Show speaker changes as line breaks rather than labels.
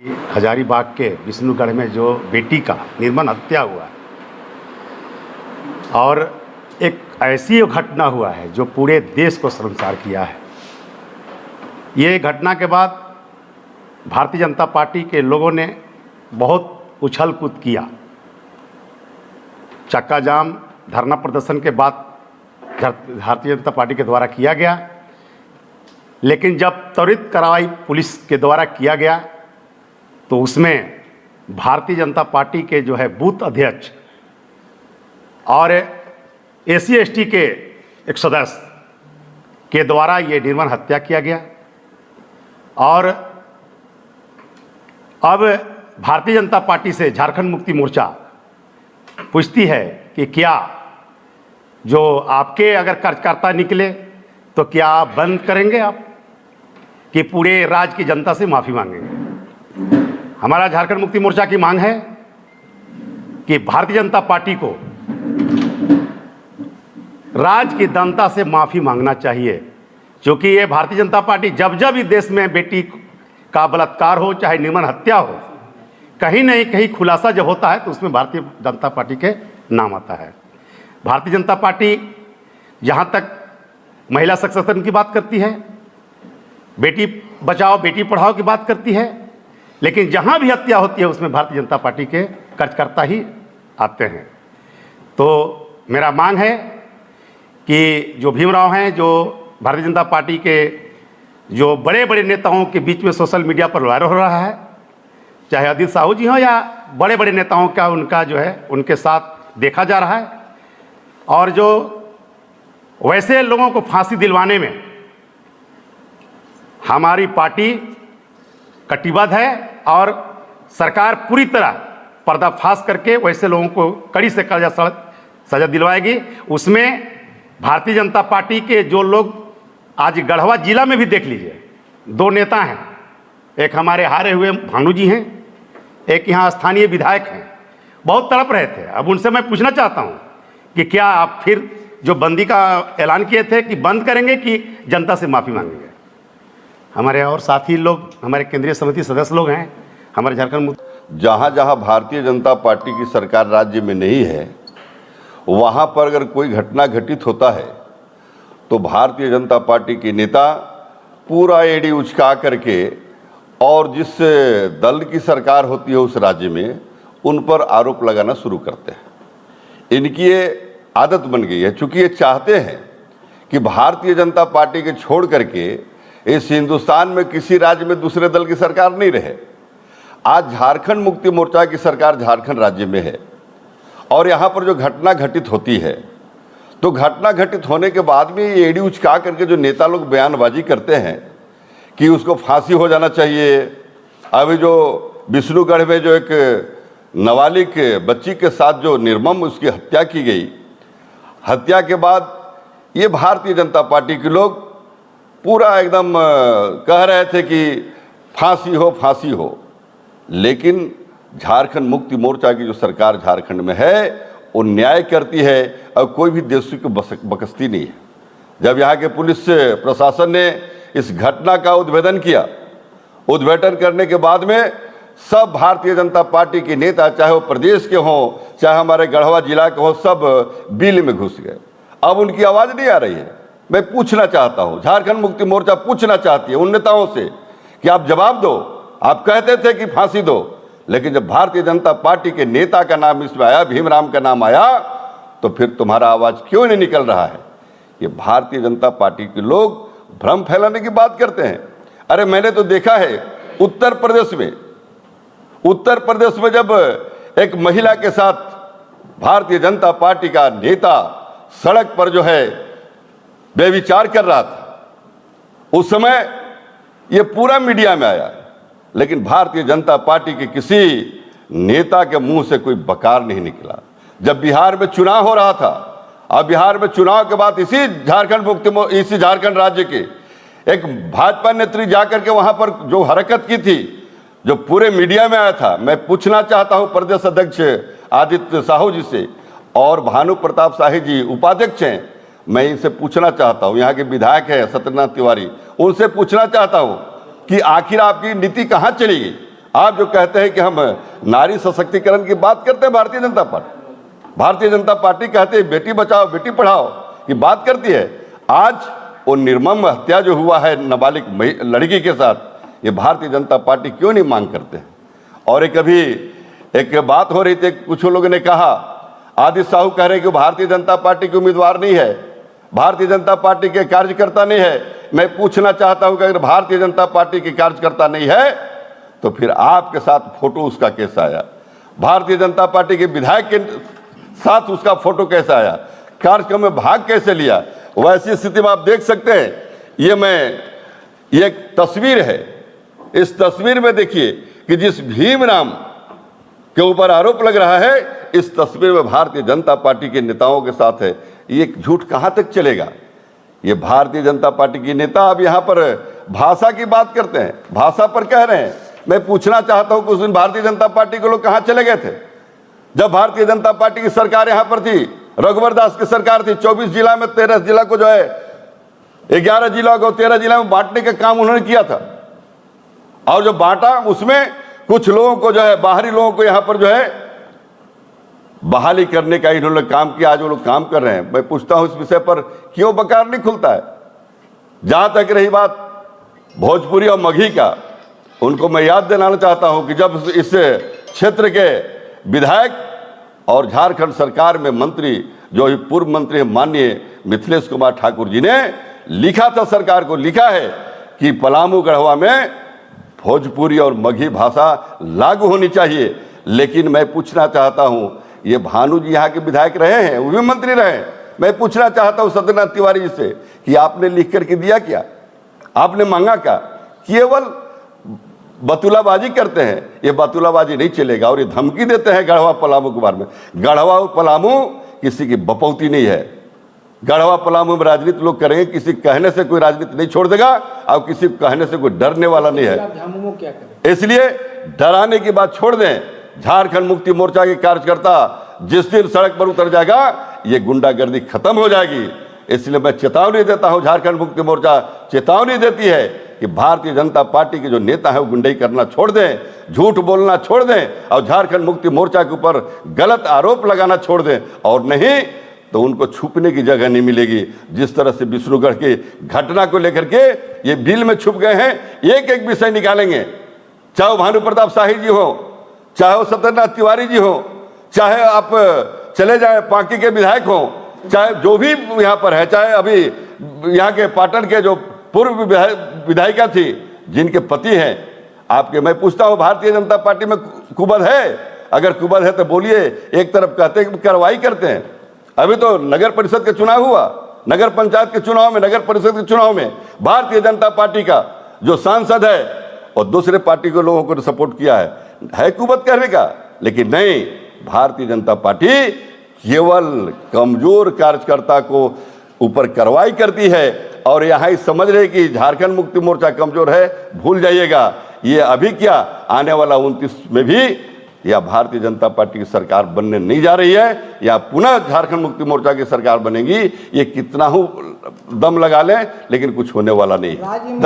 हजारीबाग के विष्णुगढ़ में जो बेटी का निर्मम हत्या हुआ है और एक ऐसी घटना हुआ है जो पूरे देश को शर्मसार किया है। ये घटना के बाद भारतीय जनता पार्टी के लोगों ने बहुत उछल कूद किया। चक्का जाम धरना प्रदर्शन के बाद भारतीय जनता पार्टी के द्वारा किया गया, लेकिन जब त्वरित कार्रवाई पुलिस के द्वारा किया गया तो उसमें भारतीय जनता पार्टी के जो है बूथ अध्यक्ष और SC/ST के एक सदस्य के द्वारा ये निर्मम हत्या किया गया। और अब भारतीय जनता पार्टी से झारखंड मुक्ति मोर्चा पूछती है कि क्या जो आपके अगर कार्यकर्ता निकले तो क्या आप बंद करेंगे, आप कि पूरे राज्य की जनता से माफ़ी मांगेंगे। हमारा झारखंड मुक्ति मोर्चा की मांग है कि भारतीय जनता पार्टी को राज्य की जनता से माफ़ी मांगना चाहिए, क्योंकि ये भारतीय जनता पार्टी जब जब इस देश में बेटी का बलात्कार हो चाहे निर्मम हत्या हो, कहीं नहीं कहीं खुलासा जब होता है तो उसमें भारतीय जनता पार्टी के नाम आता है। भारतीय जनता पार्टी जहाँ तक महिला सशक्तिकरण की बात करती है, बेटी बचाओ बेटी पढ़ाओ की बात करती है, लेकिन जहाँ भी हत्या होती है उसमें भारतीय जनता पार्टी के कार्यकर्ता ही आते हैं। तो मेरा मांग है कि जो भीमराव हैं, जो भारतीय जनता पार्टी के जो बड़े बड़े नेताओं के बीच में सोशल मीडिया पर वायरल हो रहा है, चाहे अदित साहू जी हों या बड़े बड़े नेताओं का उनका जो है उनके साथ देखा जा रहा है, और जो वैसे लोगों को फांसी दिलवाने में हमारी पार्टी कटिबद्ध है और सरकार पूरी तरह पर्दाफाश करके वैसे लोगों को कड़ी से कड़ी सजा दिलवाएगी। उसमें भारतीय जनता पार्टी के जो लोग आज गढ़वा जिला में भी देख लीजिए, दो नेता हैं, एक हमारे हारे हुए भानु जी हैं, एक यहाँ स्थानीय विधायक हैं, बहुत तड़प रहे थे। अब उनसे मैं पूछना चाहता हूँ कि क्या आप फिर जो बंदी का ऐलान किए थे कि बंद करेंगे कि जनता से माफ़ी मांगेंगे। हमारे और साथी लोग, हमारे केंद्रीय समिति सदस्य लोग हैं, हमारे झारखंड
जहाँ जहाँ भारतीय जनता पार्टी की सरकार राज्य में नहीं है, वहाँ पर अगर कोई घटना घटित होता है तो भारतीय जनता पार्टी के नेता पूरा एड़ी उचका करके और जिस दल की सरकार होती है उस राज्य में उन पर आरोप लगाना शुरू करते हैं। इनकी ये आदत बन गई है, चूँकि ये चाहते हैं कि भारतीय जनता पार्टी के छोड़ करके इस हिंदुस्तान में किसी राज्य में दूसरे दल की सरकार नहीं रहे। आज झारखंड मुक्ति मोर्चा की सरकार झारखंड राज्य में है और यहाँ पर जो घटना घटित होती है तो घटना घटित होने के बाद में ये एड़ी उचका करके जो नेता लोग बयानबाजी करते हैं कि उसको फांसी हो जाना चाहिए। अभी जो विष्णुगढ़ में जो एक नाबालिग बच्ची के साथ जो निर्मम उसकी हत्या की गई, हत्या के बाद ये भारतीय जनता पार्टी के लोग पूरा एकदम कह रहे थे कि फांसी हो, लेकिन झारखंड मुक्ति मोर्चा की जो सरकार झारखंड में है वो न्याय करती है और कोई भी देश को बकसती नहीं है। जब यहाँ के पुलिस प्रशासन ने इस घटना का उद्भेदन किया, उद्भेदन करने के बाद में सब भारतीय जनता पार्टी के नेता, चाहे वो प्रदेश के हों चाहे हमारे गढ़वा जिला के हों, सब बिल में घुस गए। अब उनकी आवाज़ नहीं आ रही है। मैं पूछना चाहता हूँ, झारखंड मुक्ति मोर्चा पूछना चाहती है उन नेताओं से कि आप जवाब दो। आप कहते थे कि फांसी दो, लेकिन जब भारतीय जनता पार्टी के नेता का नाम इसमें आया, भीमराव का नाम आया, तो फिर तुम्हारा आवाज़ क्यों नहीं निकल रहा है। ये भारतीय जनता पार्टी के लोग भ्रम फैलाने की बात करते हैं। अरे मैंने तो देखा है उत्तर प्रदेश में जब एक महिला के साथ भारतीय जनता पार्टी का नेता सड़क पर जो है व्यभिचार कर रहा था, उस समय ये पूरा मीडिया में आया, लेकिन भारतीय जनता पार्टी के किसी नेता के मुंह से कोई बकार नहीं निकला। जब बिहार में चुनाव हो रहा था, अब बिहार में चुनाव के बाद इसी झारखंड राज्य के एक भाजपा नेत्री जाकर के वहां पर जो हरकत की थी, जो पूरे मीडिया में आया था, मैं पूछना चाहता हूं प्रदेश अध्यक्ष आदित्य साहू जी से और भानु प्रताप शाही जी उपाध्यक्ष हैं, मैं इनसे पूछना चाहता हूं, यहाँ के विधायक है सत्यनारायण तिवारी, उनसे पूछना चाहता हूं कि आखिर आपकी नीति कहाँ चली गई। आप जो कहते हैं कि हम नारी सशक्तिकरण की बात करते हैं, भारतीय जनता पार्टी कहते हैं बेटी बचाओ बेटी पढ़ाओ की बात करती है। आज वो निर्मम हत्या जो हुआ है नाबालिग लड़की के साथ, ये भारतीय जनता पार्टी क्यों नहीं मांग करते हैं? और एक बात हो रही थी, कुछ लोगों ने कहा, आदित्य साहू कह रहे कि भारतीय जनता पार्टी के उम्मीदवार नहीं है, भारतीय जनता पार्टी के कार्यकर्ता नहीं है। मैं पूछना चाहता हूं कि अगर भारतीय जनता पार्टी के कार्यकर्ता नहीं है तो फिर आपके साथ फोटो उसका कैसा आया? भारतीय जनता पार्टी के विधायक के साथ उसका फोटो कैसा आया? कार्यक्रम में भाग कैसे लिया? वैसी स्थिति में आप देख सकते हैं। ये एक तस्वीर है, इस तस्वीर में देखिए कि जिस भीम नाम के ऊपर आरोप लग रहा है, इस तस्वीर में भारतीय जनता पार्टी के नेताओं के साथ है। ये झूठ कहां तक चलेगा? ये भारतीय जनता पार्टी के नेता अब यहां पर भाषा की बात करते हैं, भाषा पर कह रहे हैं। मैं पूछना चाहता हूं कि उस दिन भारतीय जनता पार्टी के लोग कहां चले गए थे जब भारतीय जनता पार्टी की सरकार यहां पर थी? रघुवर दास की सरकार थी। 24 जिला में 13 जिला को जो है 11 जिला को 13 जिला में बांटने का काम उन्होंने किया था। और जो बांटा उसमें कुछ लोगों को जो है, बाहरी लोगों को यहां पर जो है बहाली करने का इन्होंने काम किया। आज वो लोग काम कर रहे हैं। मैं पूछता हूं इस विषय पर क्यों बकार नहीं खुलता है? जहां तक रही बात भोजपुरी और मगही का, उनको मैं याद दिलाना चाहता हूं कि जब इस क्षेत्र के विधायक और झारखंड सरकार में मंत्री जो पूर्व मंत्री माननीय मिथिलेश कुमार ठाकुर जी ने लिखा था, सरकार को लिखा है कि पलामू गढ़वा में भोजपुरी और मगही भाषा लागू होनी चाहिए। लेकिन मैं पूछना चाहता हूं, ये भानु जी यहाँ के विधायक रहे हैं, वो भी मंत्री रहे हैं। मैं पूछना चाहता हूं सत्यनारायण तिवारी जी से कि आपने लिख करके दिया क्या? आपने मांगा क्या? केवल बतुलाबाजी करते हैं। ये बतुलाबाजी नहीं चलेगा। और ये धमकी देते हैं गढ़वा पलामू के बारे में। गढ़वा और पलामू किसी की बपौती नहीं है। गढ़वा पलामू में राजनीति लोग करेंगे, किसी कहने से कोई राजनीति नहीं छोड़ देगा और किसी कहने से कोई डरने वाला नहीं है। इसलिए डराने की बात छोड़ दें। झारखंड मुक्ति मोर्चा के कार्यकर्ता जिस दिन सड़क पर उतर जाएगा, ये गुंडागर्दी खत्म हो जाएगी। इसलिए मैं चेतावनी देता हूं, झारखंड मुक्ति मोर्चा चेतावनी देती है कि भारतीय जनता पार्टी के जो नेता है वो गुंडाई करना छोड़ दें, झूठ बोलना छोड़ दें और झारखंड मुक्ति मोर्चा के ऊपर गलत आरोप लगाना छोड़ दें। और नहीं तो उनको छुपने की जगह नहीं मिलेगी। जिस तरह से विष्णुगढ़ की घटना को लेकर के ये बिल में छुप गए हैं, एक एक विषय निकालेंगे। चाहे भानु प्रताप शाही जी हो, चाहे वो सत्यनारायण तिवारी जी हो, चाहे आप चले जाए पांकी के विधायक हो, चाहे जो भी यहाँ पर है, चाहे अभी यहाँ के पाटन के जो पूर्व विधायिका थी जिनके पति हैं आपके, मैं पूछता हूँ भारतीय जनता पार्टी में कुबद है? अगर कुबद है तो बोलिए। एक तरफ कहते हैं कि कार्रवाई करते हैं। अभी तो नगर परिषद का चुनाव हुआ, नगर पंचायत के चुनाव में, नगर परिषद के चुनाव में भारतीय जनता पार्टी का जो सांसद है और दूसरे पार्टी के लोगों को सपोर्ट किया है कुबद करने का। लेकिन नहीं, भारतीय जनता पार्टी केवल कमजोर कार्यकर्ता को ऊपर कार्रवाई करती है। और यहाँ समझ रहे कि झारखंड मुक्ति मोर्चा कमजोर है, भूल जाइएगा। ये अभी क्या, आने वाला 29 में भी या भारतीय जनता पार्टी की सरकार बनने नहीं जा रही है, या पुनः झारखंड मुक्ति मोर्चा की सरकार बनेगी। ये कितना ही दम लगा लें लेकिन कुछ होने वाला नहीं है। धन्यवाद।